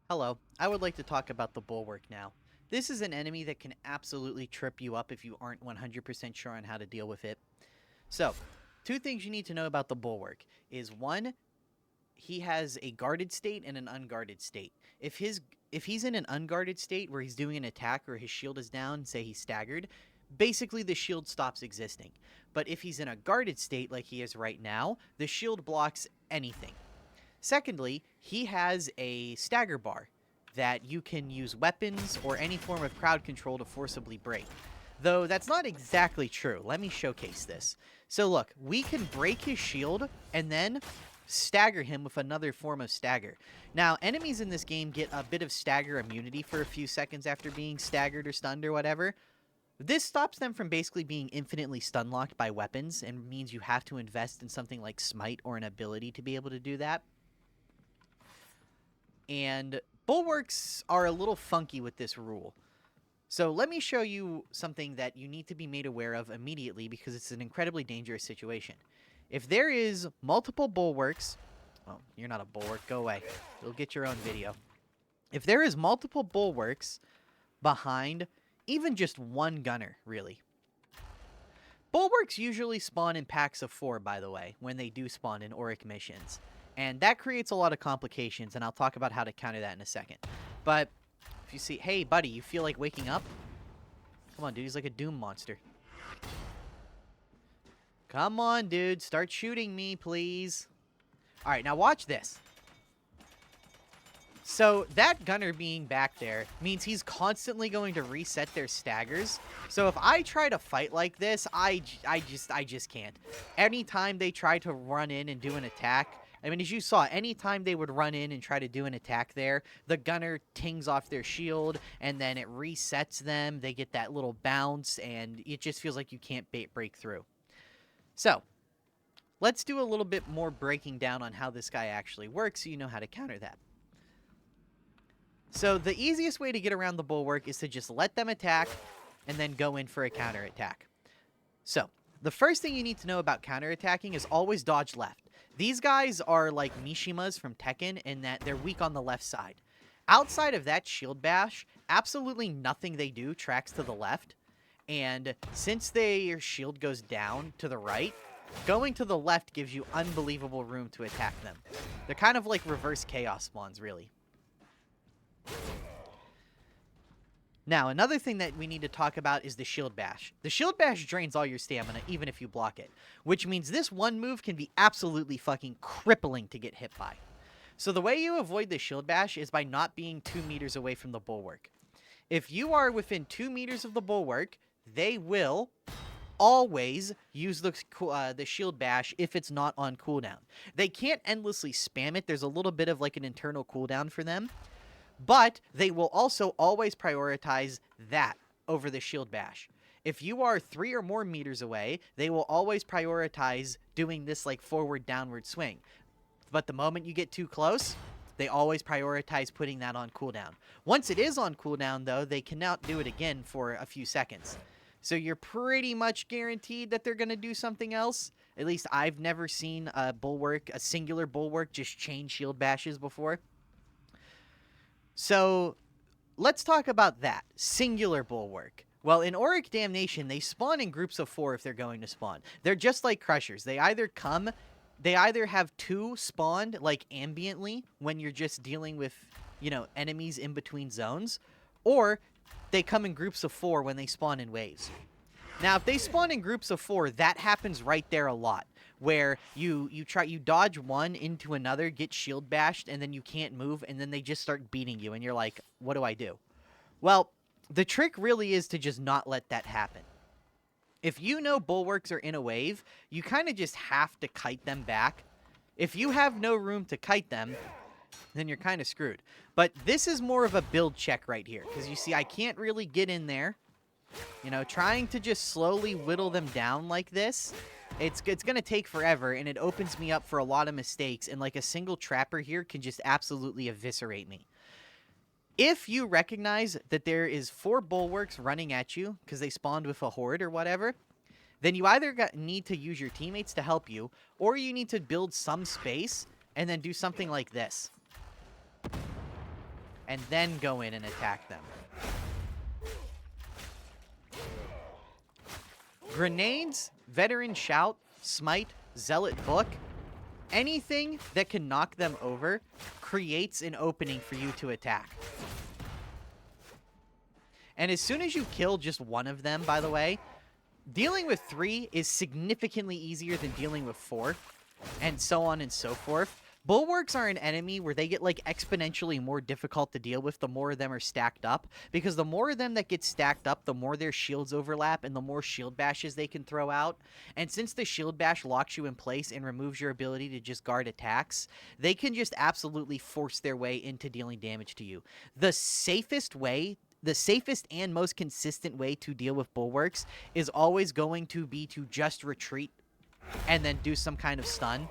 Hello, I would like to talk about the bulwark now. This is an enemy that can absolutely trip you up if you aren't 100% sure on how to deal with it. So, two things you need to know about the bulwark is one, he has a guarded state and an unguarded state. If he's in an unguarded state where he's doing an attack or his shield is down, say he's staggered, basically the shield stops existing. But if he's in a guarded state like he is right now, the shield blocks anything. Secondly, he has a stagger bar that you can use weapons or any form of crowd control to forcibly break. Though that's not exactly true. Let me showcase this. So look, we can break his shield and then stagger him with another form of stagger. Now, enemies in this game get a bit of stagger immunity for a few seconds after being staggered or stunned or whatever. This stops them from basically being infinitely stun locked by weapons and means you have to invest in something like smite or an ability to be able to do that. And bulwarks are a little funky with this rule. So let me show you something that you need to be made aware of immediately because it's an incredibly dangerous situation. If there is multiple bulwarks... Oh, you're not a bulwark. Go away. You'll get your own video. If there is multiple bulwarks behind even just one gunner, really. Bulwarks usually spawn in packs of 4, by the way, when they do spawn in Auric missions. And that creates a lot of complications, and I'll talk about how to counter that in a second. But if you see... Hey, buddy, you feel like waking up? Come on, dude. He's like a Doom monster. Come on, dude. Start shooting me, please. Alright, now watch this. So that gunner being back there means he's constantly going to reset their staggers. So if I try to fight like this, I just can't. Anytime they try to run in and do an attack... I mean, as you saw, anytime they would run in and try to do an attack there, the gunner tings off their shield, and then it resets them. They get that little bounce, and it just feels like you can't break through. So, let's do a little bit more breaking down on how this guy actually works so you know how to counter that. So, the easiest way to get around the bulwark is to just let them attack, and then go in for a counterattack. So, the first thing you need to know about counterattacking is always dodge left. These guys are like Mishimas from Tekken in that they're weak on the left side. Outside of that shield bash, absolutely nothing they do tracks to the left. And since their shield goes down to the right, going to the left gives you unbelievable room to attack them. They're kind of like reverse chaos spawns, really. Now, another thing that we need to talk about is the shield bash. The shield bash drains all your stamina, even if you block it. Which means this one move can be absolutely fucking crippling to get hit by. So the way you avoid the shield bash is by not being 2 meters away from the bulwark. If you are within 2 meters of the bulwark, they will always use the shield bash if it's not on cooldown. They can't endlessly spam it. There's a little bit of like an internal cooldown for them. But they will also always prioritize that over the shield bash. If you are 3 or more meters away, they will always prioritize doing this like forward downward swing. But the moment you get too close, they always prioritize putting that on cooldown. Once it is on cooldown, though, they cannot do it again for a few seconds. So you're pretty much guaranteed that they're going to do something else. At least I've never seen a singular bulwark, just chain shield bashes before. So, let's talk about that. Singular bulwark. Well, in Auric Damnation, they spawn in groups of 4 if they're going to spawn. They're just like Crushers. They either have 2 spawned, like, ambiently, when you're just dealing with, enemies in between zones, or they come in groups of 4 when they spawn in waves. Now, if they spawn in groups of 4, that happens right there a lot. Where you dodge one into another, get shield bashed, and then you can't move, and then they just start beating you, and you're like, what do I do? Well, the trick really is to just not let that happen. If you know bulwarks are in a wave, you kind of just have to kite them back. If you have no room to kite them, then you're kind of screwed. But this is more of a build check right here, because you see, I can't really get in there. Trying to just slowly whittle them down like this, it's going to take forever, and it opens me up for a lot of mistakes, and like a single trapper here can just absolutely eviscerate me. If you recognize that there is 4 bulwarks running at you because they spawned with a horde or whatever, then you either need to use your teammates to help you, or you need to build some space and then do something like this. and then go in and attack them. Grenades, Veteran Shout, Smite, Zealot Book, anything that can knock them over creates an opening for you to attack. And as soon as you kill just one of them, by the way, dealing with 3 is significantly easier than dealing with 4, and so on and so forth. Bulwarks are an enemy where they get, like, exponentially more difficult to deal with the more of them are stacked up, because the more of them that get stacked up, the more their shields overlap and the more shield bashes they can throw out. And since the shield bash locks you in place and removes your ability to just guard attacks, they can just absolutely force their way into dealing damage to you. The safest and most consistent way to deal with bulwarks is always going to be to just retreat and then do some kind of stun.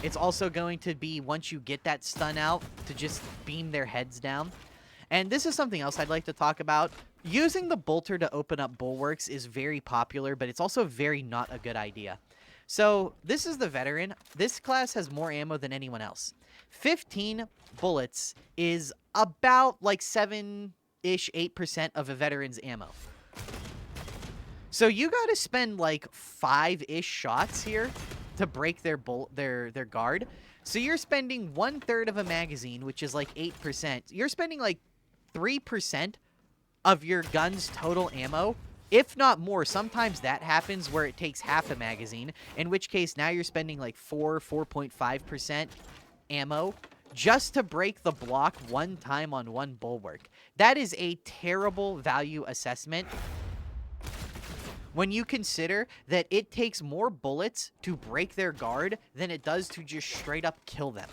It's also going to be, once you get that stun out, to just beam their heads down. And this is something else I'd like to talk about. Using the bolter to open up bulwarks is very popular, but it's also very not a good idea. So this is the veteran. This class has more ammo than anyone else. 15 bullets is about like 7-ish, 8% of a veteran's ammo. So you got to spend like 5-ish shots here to break their guard. So you're spending 1/3 of a magazine, which is like 8%. You're spending like 3% of your gun's total ammo, if not more. Sometimes that happens where it takes half a magazine, in which case now you're spending like 4.5% ammo just to break the block one time on one bulwark. That is a terrible value assessment when you consider that it takes more bullets to break their guard than it does to just straight up kill them.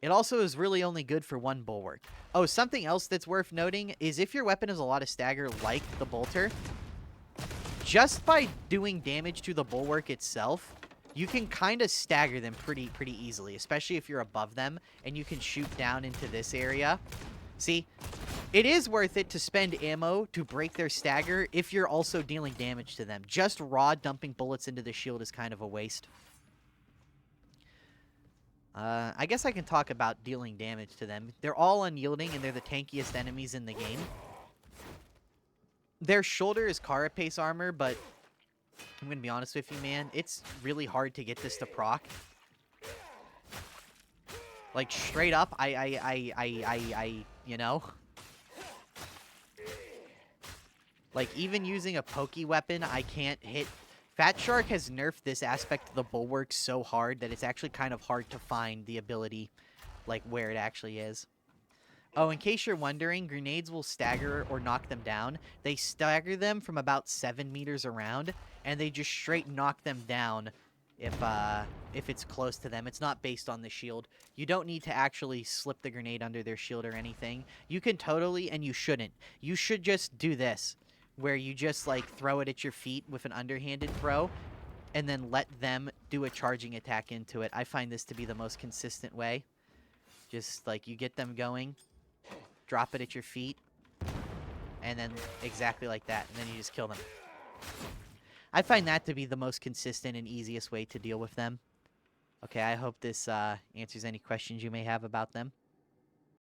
It also is really only good for one bulwark. Oh, something else that's worth noting is if your weapon has a lot of stagger like the bolter, just by doing damage to the bulwark itself, you can kind of stagger them pretty easily, especially if you're above them and you can shoot down into this area. See, it is worth it to spend ammo to break their stagger if you're also dealing damage to them. Just raw dumping bullets into the shield is kind of a waste. I guess I can talk about dealing damage to them. They're all unyielding and they're the tankiest enemies in the game. Their shoulder is carapace armor, but I'm going to be honest with you, man. It's really hard to get this to proc. Like, straight up, you know? Like, even using a pokey weapon, I can't hit. Fat Shark has nerfed this aspect of the bulwark so hard that it's actually kind of hard to find the ability, like, where it actually is. Oh, in case you're wondering, grenades will stagger or knock them down. They stagger them from about 7 meters around, and they just straight knock them down if it's close to them. It's not based on the shield. You don't need to actually slip the grenade under their shield or anything. You can totally, and you shouldn't. You should just do this, where you just, like, throw it at your feet with an underhanded throw, and then let them do a charging attack into it. I find this to be the most consistent way. Just, like, you get them going, drop it at your feet, and then exactly like that, and then you just kill them. I find that to be the most consistent and easiest way to deal with them. Okay, I hope this answers any questions you may have about them.